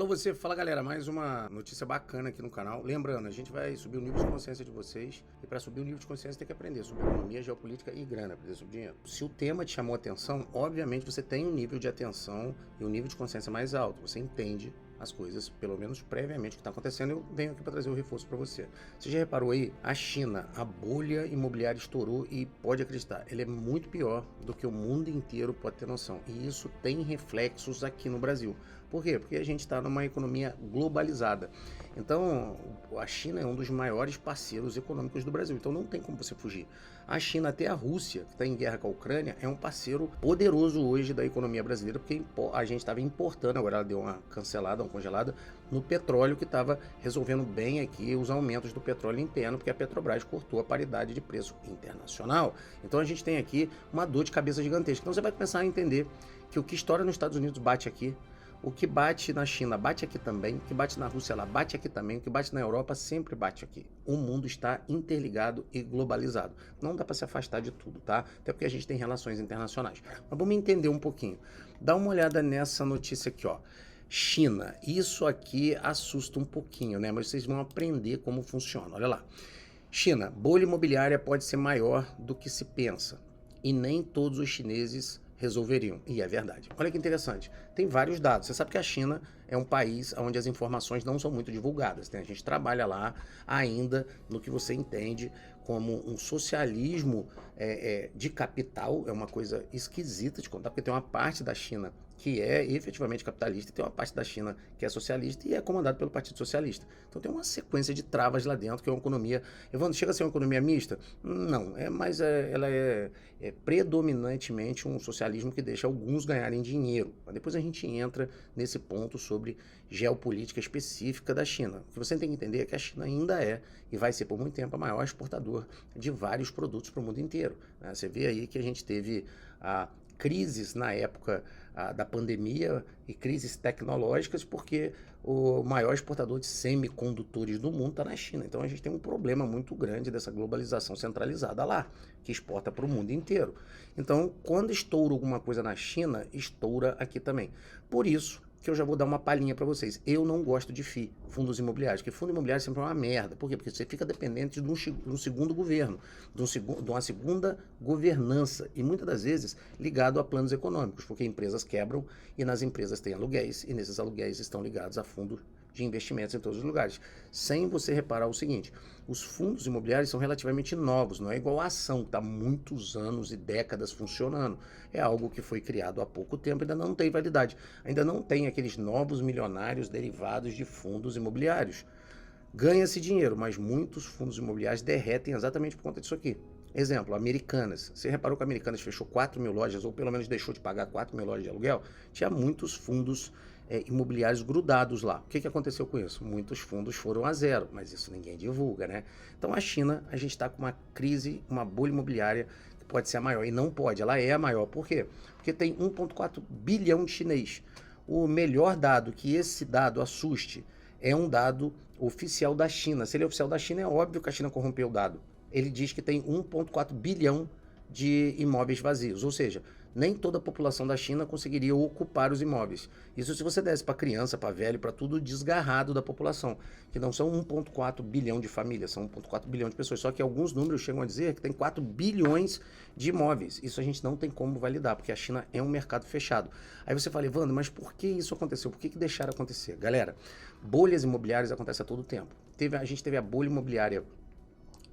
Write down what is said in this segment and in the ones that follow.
Alô você, fala galera, mais uma notícia bacana aqui no canal. Lembrando, a gente vai subir o nível de consciência de vocês e para subir o nível de consciência tem que aprender sobre economia, geopolítica e grana, aprender sobre dinheiro. Se o tema te chamou a atenção, obviamente você tem um nível de atenção e um nível de consciência mais alto, você entende as coisas, pelo menos previamente, o que está acontecendo. Eu venho aqui para trazer o reforço para você. Você já reparou aí? A China, a bolha imobiliária estourou e pode acreditar, ele é muito pior do que o mundo inteiro pode ter noção. E isso tem reflexos aqui no Brasil. Por quê? Porque a gente está numa economia globalizada. Então, a China é um dos maiores parceiros econômicos do Brasil. Então, não tem como você fugir. A China, até a Rússia, que está em guerra com a Ucrânia, é um parceiro poderoso hoje da economia brasileira, porque a gente estava importando, agora ela deu uma cancelada, uma congelada, no petróleo, que estava resolvendo bem aqui os aumentos do petróleo interno, porque a Petrobras cortou a paridade de preço internacional. Então, a gente tem aqui uma dor de cabeça gigantesca. Então, você vai começar a entender que o que estoura nos Estados Unidos bate aqui, o que bate na China bate aqui também, o que bate na Rússia lá bate aqui também, o que bate na Europa sempre bate aqui. O mundo está interligado e globalizado. Não dá para se afastar de tudo, tá? Até porque a gente tem relações internacionais. Mas vamos entender um pouquinho. Dá uma olhada nessa notícia aqui, ó. China, isso aqui assusta um pouquinho, né? Mas vocês vão aprender como funciona. Olha lá. China, bolha imobiliária pode ser maior do que se pensa. E nem todos os chineses resolveriam. E é verdade. Olha que interessante. Tem vários dados. Você sabe que a China é um país onde as informações não são muito divulgadas, né? A gente trabalha lá ainda no que você entende como um socialismo de capital. É uma coisa esquisita de contar, porque tem uma parte da China que é efetivamente capitalista e tem uma parte da China que é socialista e é comandada pelo Partido Socialista. Então tem uma sequência de travas lá dentro, que é uma economia... Evandro, chega a ser uma economia mista? Não, mas ela é predominantemente um socialismo que deixa alguns ganharem dinheiro. Mas depois a gente entra nesse ponto sobre geopolítica específica da China. O que você tem que entender é que a China ainda é, e vai ser por muito tempo, a maior exportador de vários produtos para o mundo inteiro, né? Você vê aí que a gente teve crises na época da pandemia e crises tecnológicas, porque o maior exportador de semicondutores do mundo está na China. Então a gente tem um problema muito grande dessa globalização centralizada lá, que exporta para o mundo inteiro. Então, quando estoura alguma coisa na China, estoura aqui também. Por isso que eu já vou dar uma palhinha para vocês. Eu não gosto de FII, fundos imobiliários, porque fundo imobiliário sempre é uma merda. Por quê? Porque você fica dependente de um segundo governo, de uma segunda governança, e muitas das vezes ligado a planos econômicos, porque empresas quebram e nas empresas tem aluguéis, e nesses aluguéis estão ligados a fundos de investimentos em todos os lugares. Sem você reparar o seguinte, os fundos imobiliários são relativamente novos, não é igual a ação, que está há muitos anos e décadas funcionando. É algo que foi criado há pouco tempo, ainda não tem validade. Ainda não tem aqueles novos milionários derivados de fundos imobiliários. Ganha-se dinheiro, mas muitos fundos imobiliários derretem exatamente por conta disso aqui. Exemplo, Americanas. Você reparou que a Americanas fechou 4 mil lojas, ou pelo menos deixou de pagar 4 mil lojas de aluguel? Tinha muitos fundos imobiliários grudados lá. O que aconteceu com isso? Muitos fundos foram a zero, mas isso ninguém divulga, né? Então a China, a gente está com uma crise, uma bolha imobiliária que pode ser a maior, e não pode, ela é a maior. Por quê? Porque tem 1,4 bilhão de chinês. O melhor dado, que esse dado assuste, é um dado oficial da China. Se ele é oficial da China, é óbvio que a China corrompeu o dado. Ele diz que tem 1,4 bilhão de imóveis vazios, ou seja, nem toda a população da China conseguiria ocupar os imóveis. Isso se você desse para criança, para velho, para tudo desgarrado da população, que não são 1,4 bilhão de famílias, são 1,4 bilhão de pessoas, só que alguns números chegam a dizer que tem 4 bilhões de imóveis. Isso a gente não tem como validar, porque a China é um mercado fechado. Aí você fala, Evandro, mas por que isso aconteceu? Por que deixaram acontecer? Galera, bolhas imobiliárias acontecem a todo tempo. A gente teve a bolha imobiliária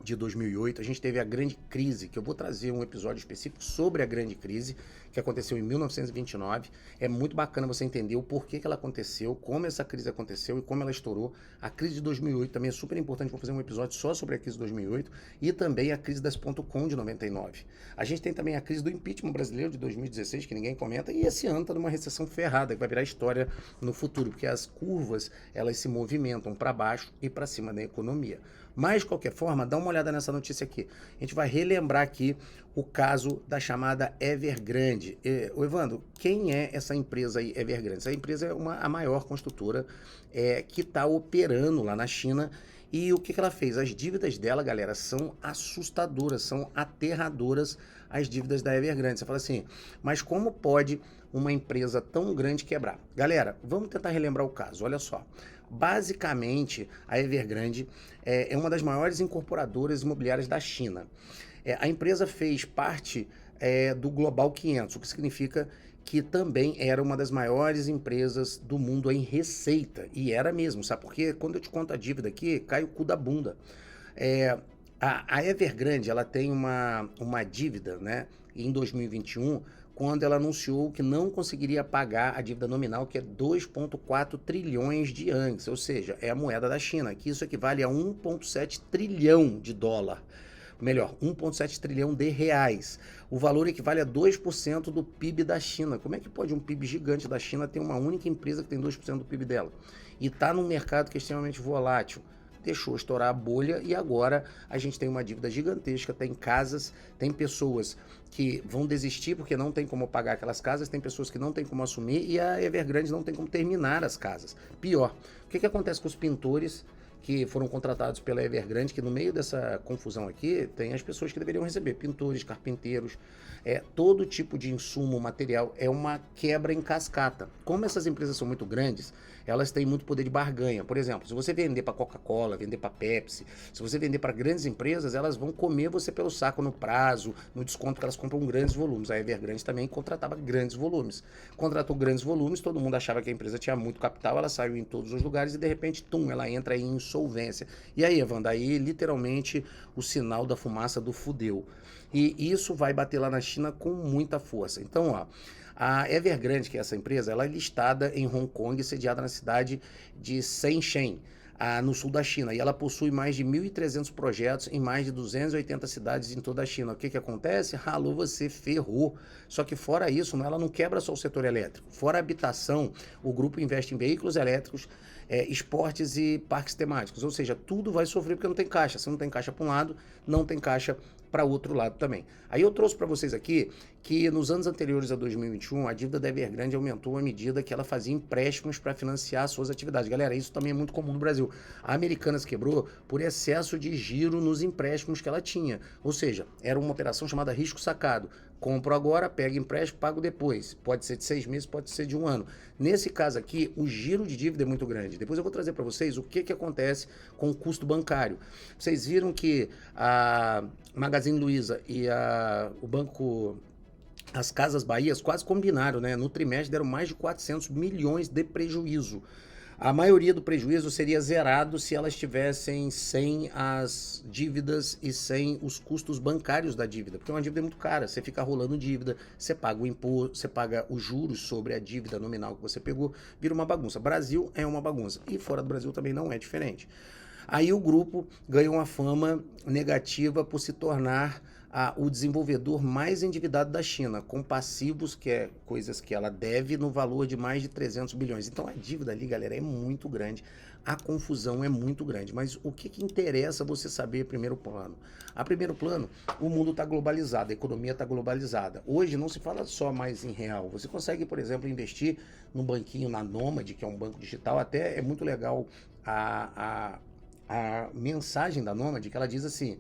de 2008, a gente teve a grande crise, que eu vou trazer um episódio específico sobre a grande crise, que aconteceu em 1929. É muito bacana você entender o porquê que ela aconteceu, como essa crise aconteceu e como ela estourou. A crise de 2008 também é super importante, vou fazer um episódio só sobre a crise de 2008 e também a crise das .com de 99. A gente tem também a crise do impeachment brasileiro de 2016, que ninguém comenta, e esse ano está numa recessão ferrada, que vai virar história no futuro, porque as curvas, elas se movimentam para baixo e para cima da economia. Mas, de qualquer forma, dá uma olhada nessa notícia aqui. A gente vai relembrar aqui o caso da chamada Evergrande. Evandro, quem é essa empresa aí, Evergrande? Essa empresa é a maior construtora que está operando lá na China E o que que ela fez? As dívidas dela, galera, são assustadoras, são aterradoras as dívidas da Evergrande. Você fala assim, mas como pode uma empresa tão grande quebrar? Galera, vamos tentar relembrar o caso, olha só. Basicamente, a Evergrande é uma das maiores incorporadoras imobiliárias da China. A empresa fez parte do Global 500, o que significa que também era uma das maiores empresas do mundo em receita. E era mesmo, sabe? Porque quando eu te conto a dívida aqui, cai o cu da bunda. É, a Evergrande, ela tem uma dívida, né, em 2021, quando ela anunciou que não conseguiria pagar a dívida nominal, que é 2,4 trilhões de yuans, ou seja, é a moeda da China, que isso equivale a 1,7 trilhão de dólar. Melhor, 1,7 trilhão de reais. O valor equivale a 2% do PIB da China. Como é que pode um PIB gigante da China ter uma única empresa que tem 2% do PIB dela? E está num mercado que é extremamente volátil. Deixou estourar a bolha e agora a gente tem uma dívida gigantesca, tem casas, tem pessoas que vão desistir porque não tem como pagar aquelas casas, tem pessoas que não tem como assumir e a Evergrande não tem como terminar as casas. Pior, o que acontece com os pintores que foram contratados pela Evergrande, que no meio dessa confusão aqui, tem as pessoas que deveriam receber, pintores, carpinteiros, todo tipo de insumo, material, é uma quebra em cascata. Como essas empresas são muito grandes, elas têm muito poder de barganha. Por exemplo, se você vender para Coca-Cola, vender para Pepsi, se você vender para grandes empresas, elas vão comer você pelo saco no prazo, no desconto, porque elas compram grandes volumes. A Evergrande também contratava grandes volumes. Contratou grandes volumes, todo mundo achava que a empresa tinha muito capital, ela saiu em todos os lugares e de repente, ela entra em insolvência. E aí, Evandro, aí literalmente o sinal da fumaça do fudeu. E isso vai bater lá na China com muita força. Então, ó, a Evergrande, que é essa empresa, ela é listada em Hong Kong, sediada na cidade de Shenzhen, no sul da China. E ela possui mais de 1.300 projetos em mais de 280 cidades em toda a China. O que acontece? Ralou, você ferrou. Só que fora isso, ela não quebra só o setor elétrico. Fora a habitação, o grupo investe em veículos elétricos, esportes e parques temáticos. Ou seja, tudo vai sofrer porque não tem caixa. Se não tem caixa para um lado, não tem caixa para outro lado também. Aí eu trouxe para vocês aqui que nos anos anteriores a 2021, a dívida da Evergrande aumentou à medida que ela fazia empréstimos para financiar suas atividades. Galera, isso também é muito comum no Brasil. A Americanas quebrou por excesso de giro nos empréstimos que ela tinha. Ou seja, era uma operação chamada risco sacado. Compro agora, pego empréstimo, pago depois. Pode ser de 6 meses, pode ser de 1 ano. Nesse caso aqui, o giro de dívida é muito grande. Depois eu vou trazer para vocês o que acontece com o custo bancário. Vocês viram que a Magazine Luiza e o banco, as Casas Bahia, quase combinaram, né? No trimestre deram mais de 400 milhões de prejuízo. A maioria do prejuízo seria zerado se elas tivessem sem as dívidas e sem os custos bancários da dívida, porque uma dívida é muito cara, você fica rolando dívida, você paga o imposto, você paga os juros sobre a dívida nominal que você pegou, vira uma bagunça. Brasil é uma bagunça e fora do Brasil também não é diferente. Aí o grupo ganhou uma fama negativa por se tornar o desenvolvedor mais endividado da China, com passivos, que é coisas que ela deve, no valor de mais de 300 bilhões. Então a dívida ali, galera, é muito grande, a confusão é muito grande. Mas o que interessa você saber primeiro plano? A primeiro plano, o mundo está globalizado, a economia está globalizada. Hoje não se fala só mais em real. Você consegue, por exemplo, investir num banquinho na Nômade, que é um banco digital. Até é muito legal a mensagem da Nômade, que ela diz assim: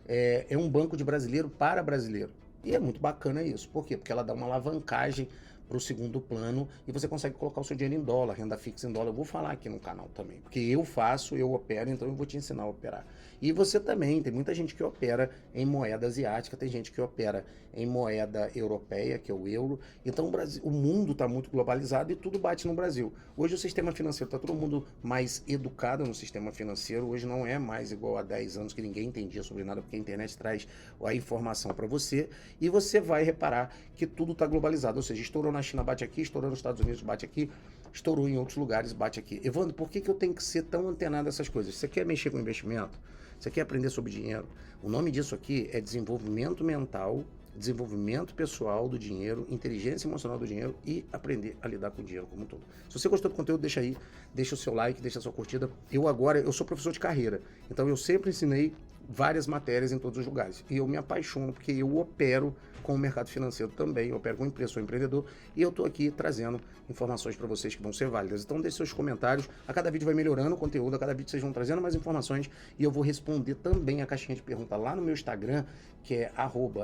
é um banco de brasileiro para brasileiro. E é muito bacana isso. Por quê? Porque ela dá uma alavancagem para o segundo plano e você consegue colocar o seu dinheiro em dólar, renda fixa em dólar. Eu vou falar aqui no canal também, porque eu faço, eu opero, então eu vou te ensinar a operar. E você também, tem muita gente que opera em moeda asiática, tem gente que opera em moeda europeia, que é o euro. Então o mundo está muito globalizado e tudo bate no Brasil. Hoje o sistema financeiro, está todo mundo mais educado no sistema financeiro. Hoje não é mais igual a 10 anos que ninguém entendia sobre nada, porque a internet traz a informação para você e você vai reparar que tudo está globalizado. Ou seja, estourou na China, bate aqui, estourou nos Estados Unidos, bate aqui, estourou em outros lugares, bate aqui. Evandro, por que eu tenho que ser tão antenado nessas coisas? Você quer mexer com investimento? Você quer aprender sobre dinheiro? O nome disso aqui é desenvolvimento mental, desenvolvimento pessoal do dinheiro, inteligência emocional do dinheiro e aprender a lidar com o dinheiro como um todo. Se você gostou do conteúdo, deixa aí, deixa o seu like, deixa a sua curtida. Eu sou professor de carreira, então eu sempre ensinei várias matérias em todos os lugares. E eu me apaixono porque eu opero com o mercado financeiro também, eu opero com empresa, sou empreendedor, e eu estou aqui trazendo informações para vocês que vão ser válidas. Então deixe seus comentários, a cada vídeo vai melhorando o conteúdo, a cada vídeo vocês vão trazendo mais informações, e eu vou responder também a caixinha de pergunta lá no meu Instagram, que é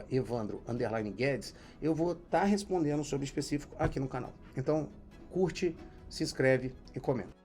@evandro_guedes, eu vou estar respondendo sobre específico aqui no canal. Então curte, se inscreve e comenta.